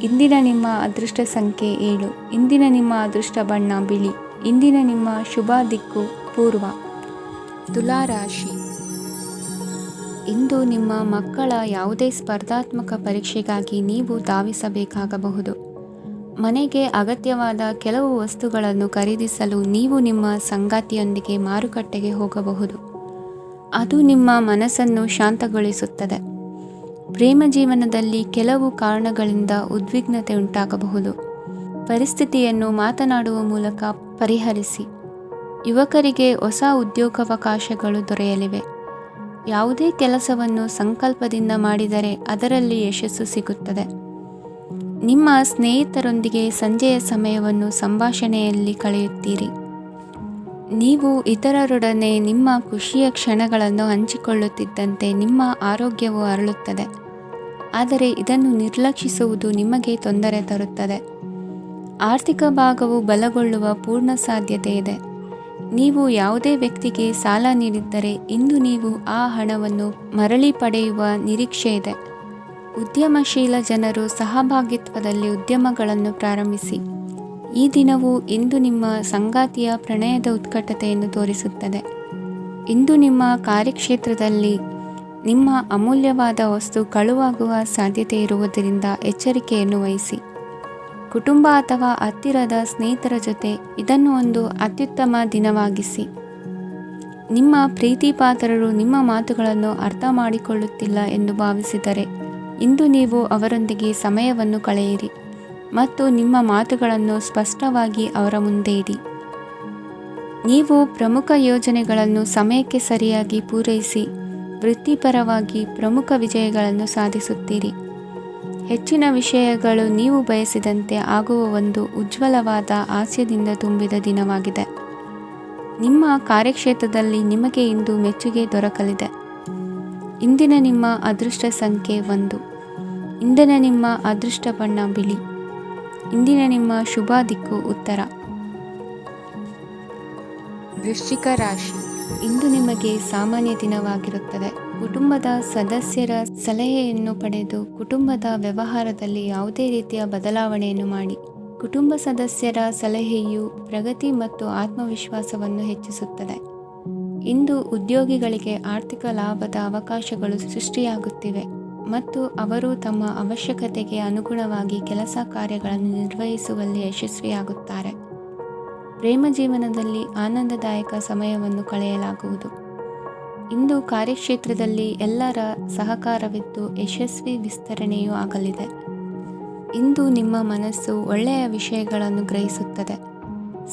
ಇಂದಿನ ನಿಮ್ಮ ಅದೃಷ್ಟ ಸಂಖ್ಯೆ 7. ಇಂದಿನ ನಿಮ್ಮ ಅದೃಷ್ಟ ಬಣ್ಣ ಬಿಳಿ. ಇಂದಿನ ನಿಮ್ಮ ಶುಭ ದಿಕ್ಕು ಪೂರ್ವ. ತುಲಾ ರಾಶಿ. ಇಂದು ನಿಮ್ಮ ಮಕ್ಕಳ ಯಾವುದೇ ಸ್ಪರ್ಧಾತ್ಮಕ ಪರೀಕ್ಷೆಗಾಗಿ ನೀವು ಧಾವಿಸಬೇಕಾಗಬಹುದು. ಮನೆಗೆ ಅಗತ್ಯವಾದ ಕೆಲವು ವಸ್ತುಗಳನ್ನು ಖರೀದಿಸಲು ನೀವು ನಿಮ್ಮ ಸಂಗಾತಿಯೊಂದಿಗೆ ಮಾರುಕಟ್ಟೆಗೆ ಹೋಗಬಹುದು. ಅದು ನಿಮ್ಮ ಮನಸ್ಸನ್ನು ಶಾಂತಗೊಳಿಸುತ್ತದೆ. ಪ್ರೇಮ ಜೀವನದಲ್ಲಿ ಕೆಲವು ಕಾರಣಗಳಿಂದ ಉದ್ವಿಗ್ನತೆ ಉಂಟಾಗಬಹುದು. ಪರಿಸ್ಥಿತಿಯನ್ನು ಮಾತನಾಡುವ ಮೂಲಕ ಪರಿಹರಿಸಿ. ಯುವಕರಿಗೆ ಹೊಸ ಉದ್ಯೋಗಾವಕಾಶಗಳು ದೊರೆಯಲಿವೆ. ಯಾವುದೇ ಕೆಲಸವನ್ನು ಸಂಕಲ್ಪದಿಂದ ಮಾಡಿದರೆ ಅದರಲ್ಲಿ ಯಶಸ್ಸು ಸಿಗುತ್ತದೆ. ನಿಮ್ಮ ಸ್ನೇಹಿತರೊಂದಿಗೆ ಸಂಜೆಯ ಸಮಯವನ್ನು ಸಂಭಾಷಣೆಯಲ್ಲಿ ಕಳೆಯುತ್ತೀರಿ. ನೀವು ಇತರರೊಡನೆ ನಿಮ್ಮ ಖುಷಿಯ ಕ್ಷಣಗಳನ್ನು ಹಂಚಿಕೊಳ್ಳುತ್ತಿದ್ದಂತೆ ನಿಮ್ಮ ಆರೋಗ್ಯವು ಅರಳುತ್ತದೆ, ಆದರೆ ಇದನ್ನು ನಿರ್ಲಕ್ಷಿಸುವುದು ನಿಮಗೆ ತೊಂದರೆ ತರುತ್ತದೆ. ಆರ್ಥಿಕ ಭಾಗವು ಬಲಗೊಳ್ಳುವ ಪೂರ್ಣ ಸಾಧ್ಯತೆ ಇದೆ. ನೀವು ಯಾವುದೇ ವ್ಯಕ್ತಿಗೆ ಸಾಲ ನೀಡಿದ್ದರೆ ಇಂದು ನೀವು ಆ ಹಣವನ್ನು ಮರಳಿ ಪಡೆಯುವ ನಿರೀಕ್ಷೆ ಇದೆ. ಉದ್ಯಮಶೀಲ ಜನರು ಸಹಭಾಗಿತ್ವದಲ್ಲಿ ಉದ್ಯಮಗಳನ್ನು ಪ್ರಾರಂಭಿಸಿ. ಈ ದಿನವು ಇಂದು ನಿಮ್ಮ ಸಂಗಾತಿಯ ಪ್ರಣಯದ ಉತ್ಕಟತೆಯನ್ನು ತೋರಿಸುತ್ತದೆ. ಇಂದು ನಿಮ್ಮ ಕಾರ್ಯಕ್ಷೇತ್ರದಲ್ಲಿ ನಿಮ್ಮ ಅಮೂಲ್ಯವಾದ ವಸ್ತು ಕಳುವಾಗುವ ಸಾಧ್ಯತೆ ಇರುವುದರಿಂದ ಎಚ್ಚರಿಕೆಯನ್ನು ವಹಿಸಿ. ಕುಟುಂಬ ಅಥವಾ ಹತ್ತಿರದ ಸ್ನೇಹಿತರ ಜೊತೆ ಇದನ್ನು ಒಂದು ಅತ್ಯುತ್ತಮ ದಿನವಾಗಿಸಿ. ನಿಮ್ಮ ಪ್ರೀತಿಪಾತ್ರರು ನಿಮ್ಮ ಮಾತುಗಳನ್ನು ಅರ್ಥ ಮಾಡಿಕೊಳ್ಳುತ್ತಿಲ್ಲ ಎಂದು ಭಾವಿಸಿದರೆ ಇಂದು ನೀವು ಅವರೊಂದಿಗೆ ಸಮಯವನ್ನು ಕಳೆಯಿರಿ ಮತ್ತು ನಿಮ್ಮ ಮಾತುಗಳನ್ನು ಸ್ಪಷ್ಟವಾಗಿ ಅವರ ಮುಂದೆ ಇಡಿ. ನೀವು ಪ್ರಮುಖ ಯೋಜನೆಗಳನ್ನು ಸಮಯಕ್ಕೆ ಸರಿಯಾಗಿ ಪೂರೈಸಿ ವೃತ್ತಿಪರವಾಗಿ ಪ್ರಮುಖ ವಿಜಯಗಳನ್ನು ಸಾಧಿಸುತ್ತೀರಿ. ಹೆಚ್ಚಿನ ವಿಷಯಗಳು ನೀವು ಬಯಸಿದಂತೆ ಆಗುವ ಒಂದು ಉಜ್ವಲವಾದ ಹಾಸ್ಯದಿಂದ ತುಂಬಿದ ದಿನವಾಗಿದೆ. ನಿಮ್ಮ ಕಾರ್ಯಕ್ಷೇತ್ರದಲ್ಲಿ ನಿಮಗೆ ಇಂದು ಮೆಚ್ಚುಗೆ ದೊರಕಲಿದೆ. ಇಂದಿನ ನಿಮ್ಮ ಅದೃಷ್ಟ ಸಂಖ್ಯೆ 1. ಇಂದಿನ ನಿಮ್ಮ ಅದೃಷ್ಟ ಬಣ್ಣ ಬಿಳಿ. ಇಂದಿನ ನಿಮ್ಮ ಶುಭ ದಿಕ್ಕು ಉತ್ತರ. ವೃಶ್ಚಿಕ ರಾಶಿ. ಇಂದು ನಿಮಗೆ ಸಾಮಾನ್ಯ ದಿನವಾಗಿರುತ್ತದೆ. ಕುಟುಂಬದ ಸದಸ್ಯರ ಸಲಹೆಯನ್ನು ಪಡೆದು ಕುಟುಂಬದ ವ್ಯವಹಾರದಲ್ಲಿ ಯಾವುದೇ ರೀತಿಯ ಬದಲಾವಣೆಯನ್ನು ಮಾಡಿ. ಕುಟುಂಬ ಸದಸ್ಯರ ಸಲಹೆಯು ಪ್ರಗತಿ ಮತ್ತು ಆತ್ಮವಿಶ್ವಾಸವನ್ನು ಹೆಚ್ಚಿಸುತ್ತದೆ. ಇಂದು ಉದ್ಯೋಗಿಗಳಿಗೆ ಆರ್ಥಿಕ ಲಾಭದ ಅವಕಾಶಗಳು ಸೃಷ್ಟಿಯಾಗುತ್ತಿವೆ ಮತ್ತು ಅವರು ತಮ್ಮ ಅವಶ್ಯಕತೆಗೆ ಅನುಗುಣವಾಗಿ ಕೆಲಸ ಕಾರ್ಯಗಳನ್ನು ನಿರ್ವಹಿಸುವಲ್ಲಿ ಯಶಸ್ವಿಯಾಗುತ್ತಾರೆ. ಪ್ರೇಮ ಜೀವನದಲ್ಲಿ ಆನಂದದಾಯಕ ಸಮಯವನ್ನು ಕಳೆಯಲಾಗುವುದು. ಇಂದು ಕಾರ್ಯಕ್ಷೇತ್ರದಲ್ಲಿ ಎಲ್ಲರ ಸಹಕಾರವಿದ್ದು ಯಶಸ್ವಿ ವಿಸ್ತರಣೆಯೂ ಆಗಲಿದೆ. ಇಂದು ನಿಮ್ಮ ಮನಸ್ಸು ಒಳ್ಳೆಯ ವಿಷಯಗಳನ್ನು ಗ್ರಹಿಸುತ್ತದೆ.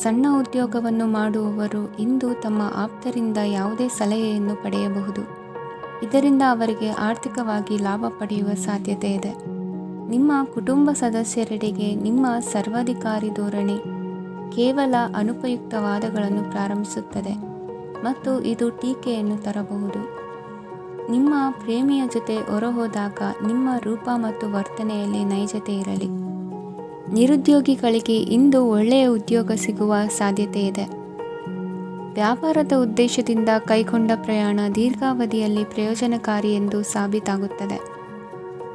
ಸಣ್ಣ ಉದ್ಯೋಗವನ್ನು ಮಾಡುವವರು ಇಂದು ತಮ್ಮ ಆಪ್ತರಿಂದ ಯಾವುದೇ ಸಲಹೆಯನ್ನು ಪಡೆಯಬಹುದು. ಇದರಿಂದ ಅವರಿಗೆ ಆರ್ಥಿಕವಾಗಿ ಲಾಭ ಪಡೆಯುವ ಸಾಧ್ಯತೆ ಇದೆ. ನಿಮ್ಮ ಕುಟುಂಬ ಸದಸ್ಯರೆಡೆಗೆ ನಿಮ್ಮ ಸರ್ವಾಧಿಕಾರಿ ಧೋರಣೆ ಕೇವಲ ಅನುಪಯುಕ್ತ ವಾದಗಳನ್ನು ಪ್ರಾರಂಭಿಸುತ್ತದೆ ಮತ್ತು ಇದು ಟೀಕೆಯನ್ನು ತರಬಹುದು. ನಿಮ್ಮ ಪ್ರೇಮಿಯ ಜೊತೆ ಹೊರಹೋದಾಗ ನಿಮ್ಮ ರೂಪ ಮತ್ತು ವರ್ತನೆಯಲ್ಲಿ ನೈಜತೆ ಇರಲಿ. ನಿರುದ್ಯೋಗಿಗಳಿಗೆ ಇಂದು ಒಳ್ಳೆಯ ಉದ್ಯೋಗ ಸಿಗುವ ಸಾಧ್ಯತೆ ಇದೆ. ವ್ಯಾಪಾರದ ಉದ್ದೇಶದಿಂದ ಕೈಗೊಂಡ ಪ್ರಯಾಣ ದೀರ್ಘಾವಧಿಯಲ್ಲಿ ಪ್ರಯೋಜನಕಾರಿ ಎಂದು ಸಾಬೀತಾಗುತ್ತದೆ.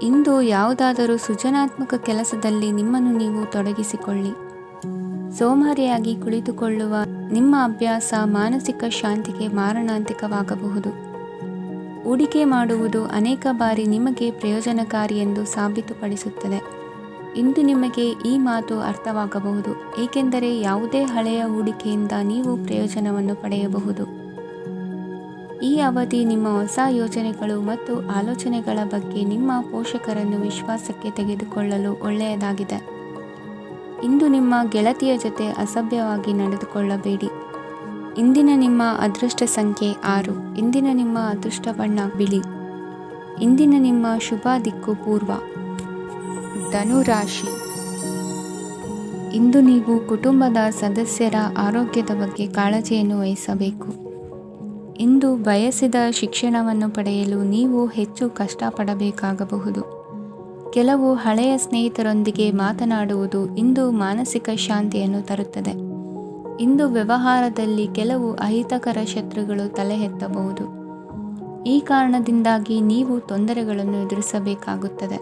ಇಂದು ಯಾವುದಾದರೂ ಸೃಜನಾತ್ಮಕ ಕೆಲಸದಲ್ಲಿ ನಿಮ್ಮನ್ನು ನೀವು ತೊಡಗಿಸಿಕೊಳ್ಳಿ. ಸೋಮಾರಿಯಾಗಿ ಕುಳಿತುಕೊಳ್ಳುವ ನಿಮ್ಮ ಅಭ್ಯಾಸ ಮಾನಸಿಕ ಶಾಂತಿಗೆ ಮಾರಣಾಂತಿಕವಾಗಬಹುದು. ಹೂಡಿಕೆ ಮಾಡುವುದು ಅನೇಕ ಬಾರಿ ನಿಮಗೆ ಪ್ರಯೋಜನಕಾರಿ ಎಂದು ಸಾಬೀತುಪಡಿಸುತ್ತದೆ. ಇಂದು ನಿಮಗೆ ಈ ಮಾತು ಅರ್ಥವಾಗಬಹುದು, ಏಕೆಂದರೆ ಯಾವುದೇ ಹಳೆಯ ಹೂಡಿಕೆಯಿಂದ ನೀವು ಪ್ರಯೋಜನವನ್ನು ಪಡೆಯಬಹುದು. ಈ ಅವಧಿ ನಿಮ್ಮ ಹೊಸ ಯೋಜನೆಗಳು ಮತ್ತು ಆಲೋಚನೆಗಳ ಬಗ್ಗೆ ನಿಮ್ಮ ಪೋಷಕರನ್ನು ವಿಶ್ವಾಸಕ್ಕೆ ತೆಗೆದುಕೊಳ್ಳಲು ಒಳ್ಳೆಯದಾಗಿದೆ. ಇಂದು ನಿಮ್ಮ ಗೆಳತಿಯ ಜೊತೆ ಅಸಭ್ಯವಾಗಿ ನಡೆದುಕೊಳ್ಳಬೇಡಿ. ಇಂದಿನ ನಿಮ್ಮ ಅದೃಷ್ಟ ಸಂಖ್ಯೆ 6. ಇಂದಿನ ನಿಮ್ಮ ಅದೃಷ್ಟ ಬಣ್ಣ ಬಿಳಿ. ಇಂದಿನ ನಿಮ್ಮ ಶುಭ ದಿಕ್ಕು ಪೂರ್ವ. ಧನು ರಾಶಿ. ಇಂದು ನೀವು ಕುಟುಂಬದ ಸದಸ್ಯರ ಆರೋಗ್ಯದ ಬಗ್ಗೆ ಕಾಳಜಿಯನ್ನು ವಹಿಸಬೇಕು. ಇಂದು ಬಯಸಿದ ಶಿಕ್ಷಣವನ್ನು ಪಡೆಯಲು ನೀವು ಹೆಚ್ಚು ಕಷ್ಟಪಡಬೇಕಾಗಬಹುದು. ಕೆಲವು ಹಳೆಯ ಸ್ನೇಹಿತರೊಂದಿಗೆ ಮಾತನಾಡುವುದು ಇಂದು ಮಾನಸಿಕ ಶಾಂತಿಯನ್ನು ತರುತ್ತದೆ. ಇಂದು ವ್ಯವಹಾರದಲ್ಲಿ ಕೆಲವು ಅಹಿತಕರ ಶತ್ರುಗಳು ತಲೆ ಎತ್ತಬಹುದು. ಈ ಕಾರಣದಿಂದಾಗಿ ನೀವು ತೊಂದರೆಗಳನ್ನು ಎದುರಿಸಬೇಕಾಗುತ್ತದೆ.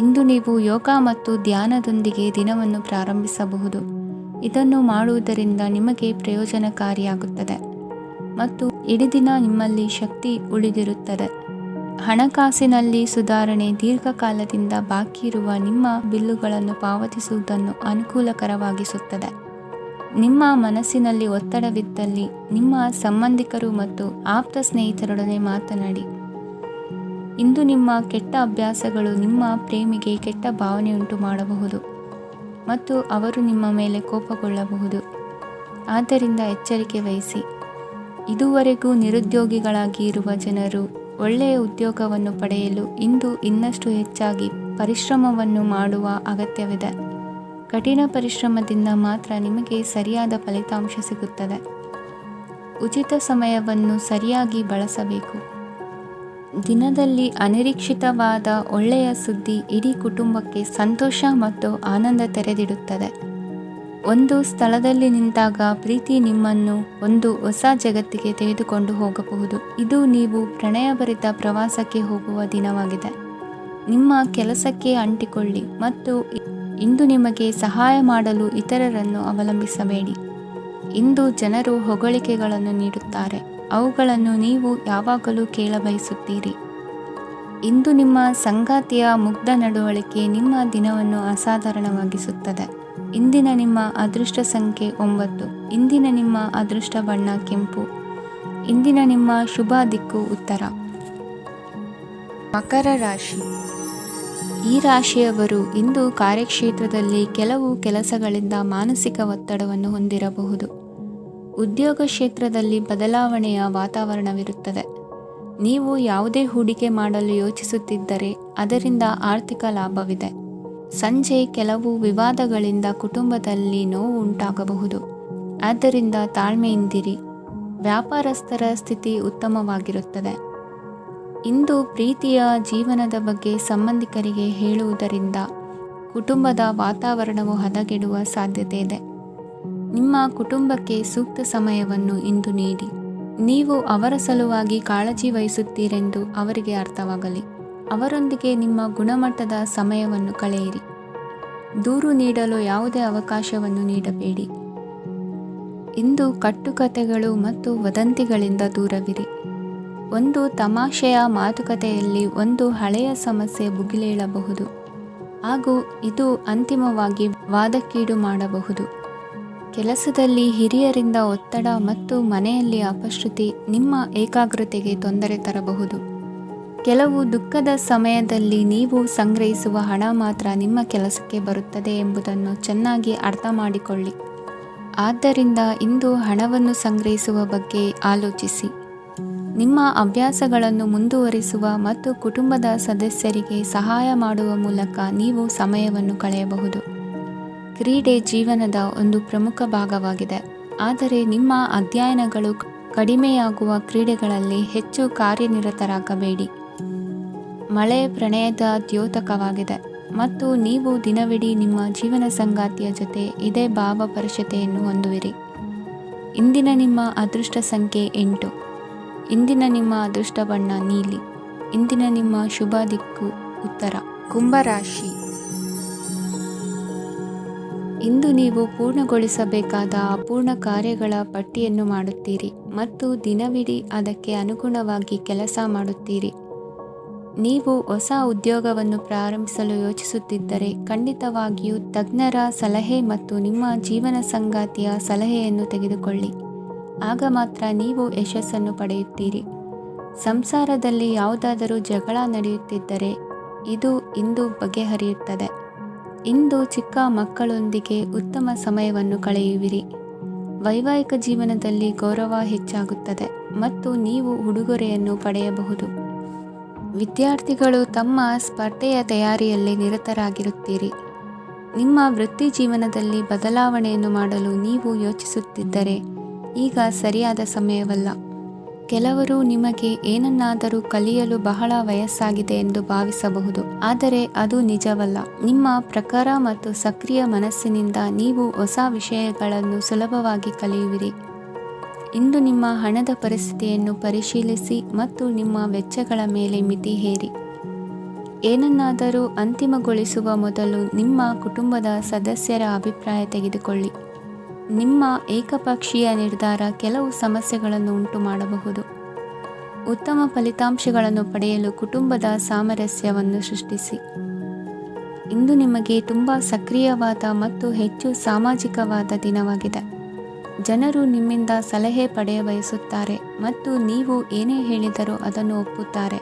ಇಂದು ನೀವು ಯೋಗ ಮತ್ತು ಧ್ಯಾನದೊಂದಿಗೆ ದಿನವನ್ನು ಪ್ರಾರಂಭಿಸಬಹುದು. ಇದನ್ನು ಮಾಡುವುದರಿಂದ ನಿಮಗೆ ಪ್ರಯೋಜನಕಾರಿಯಾಗುತ್ತದೆ ಮತ್ತು ಇಡೀ ದಿನ ನಿಮ್ಮಲ್ಲಿ ಶಕ್ತಿ ಉಳಿದಿರುತ್ತದೆ. ಹಣಕಾಸಿನಲ್ಲಿ ಸುಧಾರಣೆ ದೀರ್ಘಕಾಲದಿಂದ ಬಾಕಿ ಇರುವ ನಿಮ್ಮ ಬಿಲ್ಲುಗಳನ್ನು ಪಾವತಿಸುವುದನ್ನು ಅನುಕೂಲಕರವಾಗಿಸುತ್ತದೆ. ನಿಮ್ಮ ಮನಸ್ಸಿನಲ್ಲಿ ಒತ್ತಡವಿದ್ದಲ್ಲಿ ನಿಮ್ಮ ಸಂಬಂಧಿಕರು ಮತ್ತು ಆಪ್ತ ಸ್ನೇಹಿತರೊಡನೆ ಮಾತನಾಡಿ. ಇಂದು ನಿಮ್ಮ ಕೆಟ್ಟ ಅಭ್ಯಾಸಗಳು ನಿಮ್ಮ ಪ್ರೇಮಿಗೆ ಕೆಟ್ಟ ಭಾವನೆಯುಂಟು ಮಾಡಬಹುದು ಮತ್ತು ಅವರು ನಿಮ್ಮ ಮೇಲೆ ಕೋಪಗೊಳ್ಳಬಹುದು. ಆದ್ದರಿಂದ ಎಚ್ಚರಿಕೆ ವಹಿಸಿ. ಇದುವರೆಗೂ ನಿರುದ್ಯೋಗಿಗಳಾಗಿ ಇರುವ ಜನರು ಒಳ್ಳೆಯ ಉದ್ಯೋಗವನ್ನು ಪಡೆಯಲು ಇಂದು ಇನ್ನಷ್ಟು ಹೆಚ್ಚಾಗಿ ಪರಿಶ್ರಮವನ್ನು ಮಾಡುವ ಅಗತ್ಯವಿದೆ. ಕಠಿಣ ಪರಿಶ್ರಮದಿಂದ ಮಾತ್ರ ನಿಮಗೆ ಸರಿಯಾದ ಫಲಿತಾಂಶ ಸಿಗುತ್ತದೆ. ಉಚಿತ ಸಮಯವನ್ನು ಸರಿಯಾಗಿ ಬಳಸಬೇಕು. ದಿನದಲ್ಲಿ ಅನಿರೀಕ್ಷಿತವಾದ ಒಳ್ಳೆಯ ಸುದ್ದಿ ಇಡೀ ಕುಟುಂಬಕ್ಕೆ ಸಂತೋಷ ಮತ್ತು ಆನಂದ ತೆರೆದಿಡುತ್ತದೆ. ಒಂದು ಸ್ಥಳದಲ್ಲಿ ನಿಂತಾಗ ಪ್ರೀತಿ ನಿಮ್ಮನ್ನು ಒಂದು ಹೊಸ ಜಗತ್ತಿಗೆ ತೆಗೆದುಕೊಂಡು ಹೋಗಬಹುದು. ಇದು ನೀವು ಪ್ರಣಯಭರಿತ ಪ್ರವಾಸಕ್ಕೆ ಹೋಗುವ ದಿನವಾಗಿದೆ. ನಿಮ್ಮ ಕೆಲಸಕ್ಕೆ ಅಂಟಿಕೊಳ್ಳಿ ಮತ್ತು ಇಂದು ನಿಮಗೆ ಸಹಾಯ ಮಾಡಲು ಇತರರನ್ನು ಅವಲಂಬಿಸಬೇಡಿ. ಇಂದು ಜನರು ಹೊಗಳಿಕೆಗಳನ್ನು ನೀಡುತ್ತಾರೆ, ಅವುಗಳನ್ನು ನೀವು ಯಾವಾಗಲೂ ಕೇಳಬಯಸುತ್ತೀರಿ. ಇಂದು ನಿಮ್ಮ ಸಂಗಾತಿಯ ಮುಗ್ಧ ನಡವಳಿಕೆ ನಿಮ್ಮ ದಿನವನ್ನು ಅಸಾಧಾರಣವಾಗಿಸುತ್ತದೆ. ಇಂದಿನ ನಿಮ್ಮ ಅದೃಷ್ಟ ಸಂಖ್ಯೆ 9. ಇಂದಿನ ನಿಮ್ಮ ಅದೃಷ್ಟ ಬಣ್ಣ ಕೆಂಪು. ಇಂದಿನ ನಿಮ್ಮ ಶುಭ ದಿಕ್ಕು ಉತ್ತರ. ಮಕರ ರಾಶಿ. ಈ ರಾಶಿಯವರು ಇಂದು ಕಾರ್ಯಕ್ಷೇತ್ರದಲ್ಲಿ ಕೆಲವು ಕೆಲಸಗಳಿಂದ ಮಾನಸಿಕ ಒತ್ತಡವನ್ನು ಹೊಂದಿರಬಹುದು. ಉದ್ಯೋಗ ಕ್ಷೇತ್ರದಲ್ಲಿ ಬದಲಾವಣೆಯ ವಾತಾವರಣವಿರುತ್ತದೆ. ನೀವು ಯಾವುದೇ ಹೂಡಿಕೆ ಮಾಡಲು ಯೋಚಿಸುತ್ತಿದ್ದರೆ ಅದರಿಂದ ಆರ್ಥಿಕ ಲಾಭವಿದೆ. ಸಂಜೆ ಕೆಲವು ವಿವಾದಗಳಿಂದ ಕುಟುಂಬದಲ್ಲಿ ನೋವು ಉಂಟಾಗಬಹುದು. ಆದ್ದರಿಂದ ತಾಳ್ಮೆಯಿಂದಿರಿ. ವ್ಯಾಪಾರಸ್ಥರ ಸ್ಥಿತಿ ಉತ್ತಮವಾಗಿರುತ್ತದೆ. ಇಂದು ಪ್ರೀತಿಯ ಜೀವನದ ಬಗ್ಗೆ ಸಂಬಂಧಿಕರಿಗೆ ಹೇಳುವುದರಿಂದ ಕುಟುಂಬದ ವಾತಾವರಣವು ಹದಗೆಡುವ ಸಾಧ್ಯತೆ ಇದೆ. ನಿಮ್ಮ ಕುಟುಂಬಕ್ಕೆ ಸೂಕ್ತ ಸಮಯವನ್ನು ಇಂದು ನೀಡಿ. ನೀವು ಅವರ ಸಲುವಾಗಿ ಕಾಳಜಿ ವಹಿಸುತ್ತೀರೆಂದು ಅವರಿಗೆ ಅರ್ಥವಾಗಲಿ. ಅವರೊಂದಿಗೆ ನಿಮ್ಮ ಗುಣಮಟ್ಟದ ಸಮಯವನ್ನು ಕಳೆಯಿರಿ. ದೂರು ನೀಡಲು ಯಾವುದೇ ಅವಕಾಶವನ್ನು ನೀಡಬೇಡಿ. ಇಂದು ಕಟ್ಟುಕತೆಗಳು ಮತ್ತು ವದಂತಿಗಳಿಂದ ದೂರವಿರಿ. ಒಂದು ತಮಾಷೆಯ ಮಾತುಕತೆಯಲ್ಲಿ ಒಂದು ಹಳೆಯ ಸಮಸ್ಯೆ ಭುಗಿಲೇಳಬಹುದು ಹಾಗೂ ಇದು ಅಂತಿಮವಾಗಿ ವಾದಕ್ಕೀಡು ಮಾಡಬಹುದು. ಕೆಲಸದಲ್ಲಿ ಹಿರಿಯರಿಂದ ಒತ್ತಡ ಮತ್ತು ಮನೆಯಲ್ಲಿ ಅಪಶ್ರುತಿ ನಿಮ್ಮ ಏಕಾಗ್ರತೆಗೆ ತೊಂದರೆ ತರಬಹುದು. ಕೆಲವು ದುಃಖದ ಸಮಯದಲ್ಲಿ ನೀವು ಸಂಗ್ರಹಿಸುವ ಹಣ ಮಾತ್ರ ನಿಮ್ಮ ಕೆಲಸಕ್ಕೆ ಬರುತ್ತದೆ ಎಂಬುದನ್ನು ಚೆನ್ನಾಗಿ ಅರ್ಥ ಮಾಡಿಕೊಳ್ಳಿ. ಆದ್ದರಿಂದ ಇಂದು ಹಣವನ್ನು ಸಂಗ್ರಹಿಸುವ ಬಗ್ಗೆ ಆಲೋಚಿಸಿ. ನಿಮ್ಮ ಅಭ್ಯಾಸಗಳನ್ನು ಮುಂದುವರಿಸುವ ಮತ್ತು ಕುಟುಂಬದ ಸದಸ್ಯರಿಗೆ ಸಹಾಯ ಮಾಡುವ ಮೂಲಕ ನೀವು ಸಮಯವನ್ನು ಕಳೆಯಬಹುದು. ಕ್ರೀಡೆ ಜೀವನದ ಒಂದು ಪ್ರಮುಖ ಭಾಗವಾಗಿದೆ, ಆದರೆ ನಿಮ್ಮ ಅಧ್ಯಯನಗಳು ಕಡಿಮೆಯಾಗುವ ಕ್ರೀಡೆಗಳಲ್ಲಿ ಹೆಚ್ಚು ಕಾರ್ಯನಿರತರಾಗಬೇಡಿ. ಮಳೆ ಪ್ರಣಯದ ದ್ಯೋತಕವಾಗಿದೆ ಮತ್ತು ನೀವು ದಿನವಿಡೀ ನಿಮ್ಮ ಜೀವನ ಸಂಗಾತಿಯ ಜೊತೆ ಇದೇ ಭಾವಪರಶತೆಯನ್ನು ಹೊಂದುವಿರಿ. ಇಂದಿನ ನಿಮ್ಮ ಅದೃಷ್ಟ ಸಂಖ್ಯೆ 8. ಇಂದಿನ ನಿಮ್ಮ ಅದೃಷ್ಟ ಬಣ್ಣ ನೀಲಿ. ಇಂದಿನ ನಿಮ್ಮ ಶುಭ ದಿಕ್ಕು ಉತ್ತರ. ಕುಂಭರಾಶಿ. ಇಂದು ನೀವು ಪೂರ್ಣಗೊಳಿಸಬೇಕಾದ ಅಪೂರ್ಣ ಕಾರ್ಯಗಳ ಪಟ್ಟಿಯನ್ನು ಮಾಡುತ್ತೀರಿ ಮತ್ತು ದಿನವಿಡೀ ಅದಕ್ಕೆ ಅನುಗುಣವಾಗಿ ಕೆಲಸ ಮಾಡುತ್ತೀರಿ. ನೀವು ಹೊಸ ಉದ್ಯೋಗವನ್ನು ಪ್ರಾರಂಭಿಸಲು ಯೋಚಿಸುತ್ತಿದ್ದರೆ ಖಂಡಿತವಾಗಿಯೂ ತಜ್ಞರ ಸಲಹೆ ಮತ್ತು ನಿಮ್ಮ ಜೀವನ ಸಂಗಾತಿಯ ಸಲಹೆಯನ್ನು ತೆಗೆದುಕೊಳ್ಳಿ. ಆಗ ಮಾತ್ರ ನೀವು ಯಶಸ್ಸನ್ನು ಪಡೆಯುತ್ತೀರಿ. ಸಂಸಾರದಲ್ಲಿ ಯಾವುದಾದರೂ ಜಗಳ ನಡೆಯುತ್ತಿದ್ದರೆ ಇದು ಇಂದು ಬಗೆಹರಿಯುತ್ತದೆ. ಇಂದು ಚಿಕ್ಕ ಮಕ್ಕಳೊಂದಿಗೆ ಉತ್ತಮ ಸಮಯವನ್ನು ಕಳೆಯುವಿರಿ. ವೈವಾಹಿಕ ಜೀವನದಲ್ಲಿ ಗೌರವ ಹೆಚ್ಚಾಗುತ್ತದೆ ಮತ್ತು ನೀವು ಉಡುಗೊರೆಯನ್ನು ಪಡೆಯಬಹುದು. ವಿದ್ಯಾರ್ಥಿಗಳು ತಮ್ಮ ಸ್ಪರ್ಧೆಯ ತಯಾರಿಯಲ್ಲಿ ನಿರತರಾಗಿರುತ್ತೀರಿ. ನಿಮ್ಮ ವೃತ್ತಿ ಜೀವನದಲ್ಲಿ ಬದಲಾವಣೆಯನ್ನು ಮಾಡಲು ನೀವು ಯೋಚಿಸುತ್ತಿದ್ದರೆ ಈಗ ಸರಿಯಾದ ಸಮಯವಲ್ಲ. ಕೆಲವರು ನಿಮಗೆ ಏನನ್ನಾದರೂ ಕಲಿಯಲು ಬಹಳ ವಯಸ್ಸಾಗಿದೆ ಎಂದು ಭಾವಿಸಬಹುದು, ಆದರೆ ಅದು ನಿಜವಲ್ಲ. ನಿಮ್ಮ ಪ್ರಖರ ಮತ್ತು ಸಕ್ರಿಯ ಮನಸ್ಸಿನಿಂದ ನೀವು ಹೊಸ ವಿಷಯಗಳನ್ನು ಸುಲಭವಾಗಿ ಕಲಿಯುವಿರಿ. ಇಂದು ನಿಮ್ಮ ಹಣದ ಪರಿಸ್ಥಿತಿಯನ್ನು ಪರಿಶೀಲಿಸಿ ಮತ್ತು ನಿಮ್ಮ ವೆಚ್ಚಗಳ ಮೇಲೆ ಮಿತಿ ಹೇರಿ. ಏನನ್ನಾದರೂ ಅಂತಿಮಗೊಳಿಸುವ ಮೊದಲು ನಿಮ್ಮ ಕುಟುಂಬದ ಸದಸ್ಯರ ಅಭಿಪ್ರಾಯ ತೆಗೆದುಕೊಳ್ಳಿ. ನಿಮ್ಮ ಏಕಪಕ್ಷೀಯ ನಿರ್ಧಾರ ಕೆಲವು ಸಮಸ್ಯೆಗಳನ್ನು ಉಂಟು ಮಾಡಬಹುದು. ಉತ್ತಮ ಫಲಿತಾಂಶಗಳನ್ನು ಪಡೆಯಲು ಕುಟುಂಬದ ಸಾಮರಸ್ಯವನ್ನು ಸೃಷ್ಟಿಸಿ. ಇಂದು ನಿಮಗೆ ತುಂಬ ಸಕ್ರಿಯವಾದ ಮತ್ತು ಹೆಚ್ಚು ಸಾಮಾಜಿಕವಾದ ದಿನವಾಗಿದೆ. ಜನರು ನಿಮ್ಮಿಂದ ಸಲಹೆ ಪಡೆಯ ಬಯಸುತ್ತಾರೆ ಮತ್ತು ನೀವು ಏನೇ ಹೇಳಿದರೂ ಅದನ್ನು ಒಪ್ಪುತ್ತಾರೆ.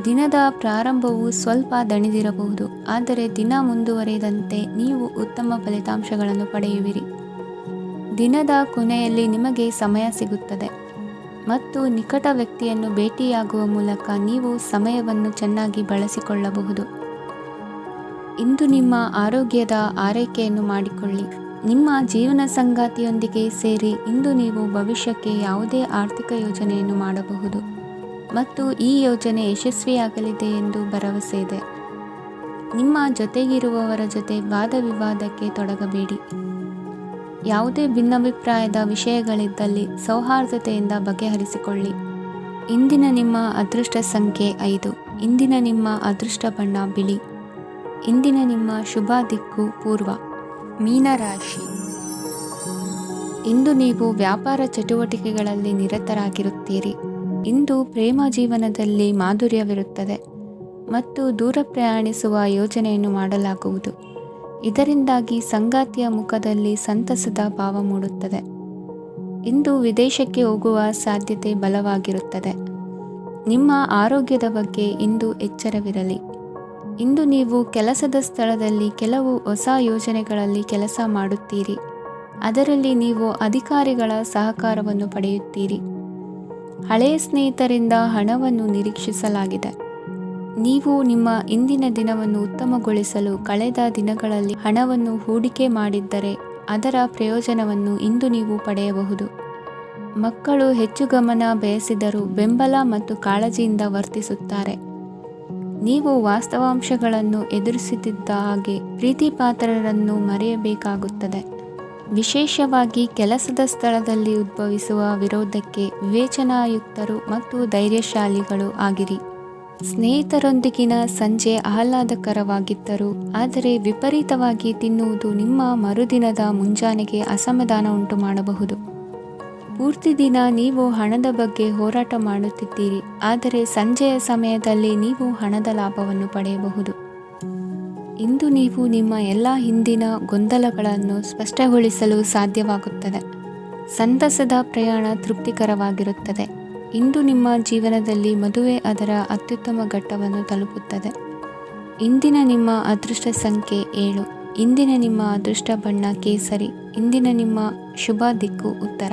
ದಿನದ ಪ್ರಾರಂಭವು ಸ್ವಲ್ಪ ದಣಿದಿರಬಹುದು, ಆದರೆ ದಿನ ಮುಂದುವರಿದಂತೆ ನೀವು ಉತ್ತಮ ಫಲಿತಾಂಶಗಳನ್ನು ಪಡೆಯುವಿರಿ. ದಿನದ ಕೊನೆಯಲ್ಲಿ ನಿಮಗೆ ಸಮಯ ಸಿಗುತ್ತದೆ ಮತ್ತು ನಿಕಟ ವ್ಯಕ್ತಿಯನ್ನು ಭೇಟಿಯಾಗುವ ಮೂಲಕ ನೀವು ಸಮಯವನ್ನು ಚೆನ್ನಾಗಿ ಬಳಸಿಕೊಳ್ಳಬಹುದು. ಇಂದು ನಿಮ್ಮ ಆರೋಗ್ಯದ ಆರೈಕೆಯನ್ನು ಮಾಡಿಕೊಳ್ಳಿ. ನಿಮ್ಮ ಜೀವನ ಸಂಗಾತಿಯೊಂದಿಗೆ ಸೇರಿ ಇಂದು ನೀವು ಭವಿಷ್ಯಕ್ಕೆ ಯಾವುದೇ ಆರ್ಥಿಕ ಯೋಜನೆಯನ್ನು ಮಾಡಬಹುದು ಮತ್ತು ಈ ಯೋಜನೆ ಯಶಸ್ವಿಯಾಗಲಿದೆ ಎಂದು ಭರವಸೆ ಇದೆ. ನಿಮ್ಮ ಜೊತೆಗಿರುವವರ ಜೊತೆ ವಾದ ವಿವಾದಕ್ಕೆ ತೊಡಗಬೇಡಿ. ಯಾವುದೇ ಭಿನ್ನಾಭಿಪ್ರಾಯದ ವಿಷಯಗಳಿದ್ದಲ್ಲಿ ಸೌಹಾರ್ದತೆಯಿಂದ ಬಗೆಹರಿಸಿಕೊಳ್ಳಿ. ಇಂದಿನ ನಿಮ್ಮ ಅದೃಷ್ಟ ಸಂಖ್ಯೆ 5. ಇಂದಿನ ನಿಮ್ಮ ಅದೃಷ್ಟ ಬಣ್ಣ ಬಿಳಿ. ಇಂದಿನ ನಿಮ್ಮ ಶುಭ ದಿಕ್ಕು ಪೂರ್ವ. ಮೀನರಾಶಿ. ಇಂದು ನೀವು ವ್ಯಾಪಾರ ಚಟುವಟಿಕೆಗಳಲ್ಲಿ ನಿರತರಾಗಿರುತ್ತೀರಿ. ಇಂದು ಪ್ರೇಮ ಜೀವನದಲ್ಲಿ ಮಾಧುರ್ಯವಿರುತ್ತದೆ ಮತ್ತು ದೂರ ಪ್ರಯಾಣಿಸುವ ಯೋಜನೆಯನ್ನು ಮಾಡಲಾಗುವುದು. ಇದರಿಂದಾಗಿ ಸಂಗಾತಿಯ ಮುಖದಲ್ಲಿ ಸಂತಸದ ಭಾವ ಮೂಡುತ್ತದೆ. ಇಂದು ವಿದೇಶಕ್ಕೆ ಹೋಗುವ ಸಾಧ್ಯತೆ ಬಲವಾಗಿರುತ್ತದೆ. ನಿಮ್ಮ ಆರೋಗ್ಯದ ಬಗ್ಗೆ ಇಂದು ಎಚ್ಚರವಿರಲಿ. ಇಂದು ನೀವು ಕೆಲಸದ ಸ್ಥಳದಲ್ಲಿ ಕೆಲವು ಹೊಸ ಯೋಜನೆಗಳಲ್ಲಿ ಕೆಲಸ ಮಾಡುತ್ತೀರಿ. ಅದರಲ್ಲಿ ನೀವು ಅಧಿಕಾರಿಗಳ ಸಹಕಾರವನ್ನು ಪಡೆಯುತ್ತೀರಿ. ಹಳೆಯ ಸ್ನೇಹಿತರಿಂದ ಹಣವನ್ನು ನಿರೀಕ್ಷಿಸಲಾಗಿದೆ. ನೀವು ನಿಮ್ಮ ಇಂದಿನ ದಿನವನ್ನು ಉತ್ತಮಗೊಳಿಸಲು ಕಳೆದ ದಿನಗಳಲ್ಲಿ ಹಣವನ್ನು ಹೂಡಿಕೆ ಮಾಡಿದ್ದರೆ ಅದರ ಪ್ರಯೋಜನವನ್ನು ಇಂದು ನೀವು ಪಡೆಯಬಹುದು. ಮಕ್ಕಳು ಹೆಚ್ಚು ಗಮನ ಬಯಸಿದರೂ ಬೆಂಬಲ ಮತ್ತು ಕಾಳಜಿಯಿಂದ ವರ್ತಿಸುತ್ತಾರೆ. ನೀವು ವಾಸ್ತವಾಂಶಗಳನ್ನು ಎದುರಿಸುತ್ತಿದ್ದ ಹಾಗೆ ಪ್ರೀತಿಪಾತ್ರರನ್ನು ಮರೆಯಬೇಕಾಗುತ್ತದೆ. ವಿಶೇಷವಾಗಿ ಕೆಲಸದ ಸ್ಥಳದಲ್ಲಿ ಉದ್ಭವಿಸುವ ವಿರೋಧಕ್ಕೆ ವಿವೇಚನಾಯುಕ್ತರು ಮತ್ತು ಧೈರ್ಯಶಾಲಿಗಳು ಆಗಿರಿ. ಸ್ನೇಹಿತರೊಂದಿಗಿನ ಸಂಜೆ ಆಹ್ಲಾದಕರವಾಗಿದ್ದರೂ ಆದರೆ ವಿಪರೀತವಾಗಿ ತಿನ್ನುವುದು ನಿಮ್ಮ ಮರುದಿನದ ಮುಂಜಾನೆಗೆ ಅಸಮಾಧಾನ ಉಂಟು ಮಾಡಬಹುದು. ಪೂರ್ತಿ ದಿನ ನೀವು ಹಣದ ಬಗ್ಗೆ ಹೋರಾಟ ಮಾಡುತ್ತಿದ್ದೀರಿ, ಆದರೆ ಸಂಜೆಯ ಸಮಯದಲ್ಲಿ ನೀವು ಹಣದ ಲಾಭವನ್ನು ಪಡೆಯಬಹುದು. ಇಂದು ನೀವು ನಿಮ್ಮ ಎಲ್ಲ ಹಿಂದಿನ ಗೊಂದಲಗಳನ್ನು ಸ್ಪಷ್ಟಗೊಳಿಸಲು ಸಾಧ್ಯವಾಗುತ್ತದೆ. ಸಂತಸದ ಪ್ರಯಾಣ ತೃಪ್ತಿಕರವಾಗಿರುತ್ತದೆ. ಇಂದು ನಿಮ್ಮ ಜೀವನದಲ್ಲಿ ಮದುವೆ ಅದರ ಅತ್ಯುತ್ತಮ ಘಟ್ಟವನ್ನು ತಲುಪುತ್ತದೆ. ಇಂದಿನ ನಿಮ್ಮ ಅದೃಷ್ಟ ಸಂಖ್ಯೆ 7. ಇಂದಿನ ನಿಮ್ಮ ಅದೃಷ್ಟ ಬಣ್ಣ ಕೇಸರಿ. ಇಂದಿನ ನಿಮ್ಮ ಶುಭ ದಿಕ್ಕು ಉತ್ತರ.